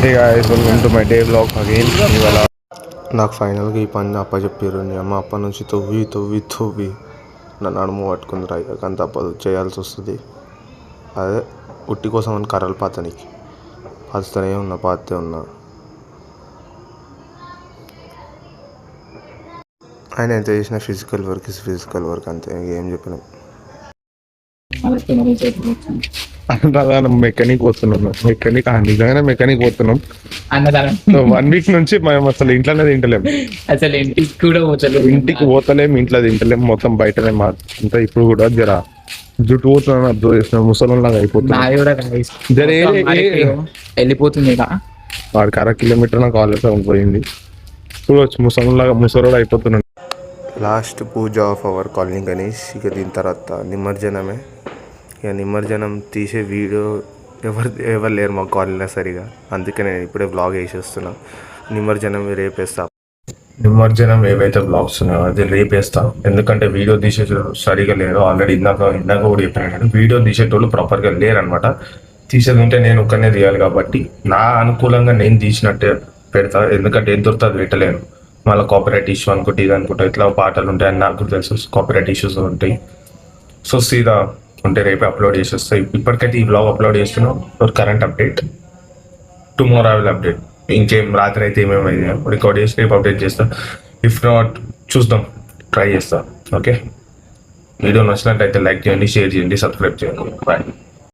Hey guys, welcome to my day blog again. ఇవాళ నాకు ఫైనల్గా ఈ పని అప్పచెప్పారు. నీ అమ్మ అప్ప నుంచి తవ్వి నా నడుము పట్టుకుంది. రైగా కానీ తప్పదు, చేయాల్సి వస్తుంది. అదే ఉట్టి కోసం అని కర్రలు పాతనికి పాతనే ఉన్నా. ఆయన ఎంత చేసిన ఫిజికల్ వర్క్ అంతే, ఏం చెప్పినాం. మెకానిక్ పోతున్నాం నిజంగానే మెకానిక్ పోతున్నాం. 1 వీక్ నుంచి మేము అసలు ఇంట్లోనే తింటలేము, అసలు ఇంటికి పోతలేము, ఇంట్లో తింటలేము, మొత్తం బయటనే అంతా. ఇప్పుడు కూడా జర జుట్టు పోతున్నాను, అబ్జర్వ్ చేసిన ముసలంలాగా అయిపోతుంది. వెళ్ళిపోతుంది. వాడికి 1/2 కిలోమీటర్ నాకు ఆలోచన పోయింది. చూడవచ్చు ముసలోడు అయిపోతున్నాడు. Last puja of our colony Ganesh. ఇక దీని తర్వాత నిమజ్జనమే. ఇక నిమజ్జనం తీసే వీడియో ఎవరు లేరు మా కాలనీలో సరిగా, అందుకే నేను ఇప్పుడే బ్లాగ్ వేసేస్తున్నా. నిమజ్జనం రేపేస్తా. నిమజ్జనం ఏవైతే బ్లాగ్స్ ఉన్నాయో అది రేపేస్తా, ఎందుకంటే వీడియో తీసేటోళ్ళు సరిగా లేరు. ఆల్రెడీ ఇందాక కూడా చెప్పినాను, వీడియో తీసేటోళ్ళు ప్రాపర్గా లేరనమాట. తీసేది ఉంటే నేను ఒక్కనే తీయాలి కాబట్టి నా అనుకూలంగా నేను తీసినట్టే పెడతా, ఎందుకంటే ఏం దొరుకుతుంది అది పెట్టలేను. మళ్ళీ కాపీరైట్ ఇష్యూ అనుకుంటే ఇది అనుకుంటా ఇట్లా పాటలు ఉంటాయి అని నాకు కూడా తెలుసు, కాపీరైట్ ఇష్యూస్ ఉంటాయి. సో సీదా ఉంటే రేపే అప్లోడ్ చేసేస్తాయి. ఇప్పటికైతే ఈ బ్లాగ్ అప్లోడ్ చేస్తున్నాం for current update. Tomorrow I will update. ఇంకేం రాత్రి అయితే ఏమేమైంది రికార్డ్ చేసి రేపు అప్డేట్ చేస్తా. ఇఫ్ నాట్ చూద్దాం, ట్రై చేస్తా. ఓకే, వీడియో నచ్చినట్టయితే లైక్ చేయండి, షేర్ చేయండి, సబ్స్క్రైబ్ చేయండి. బాయ్.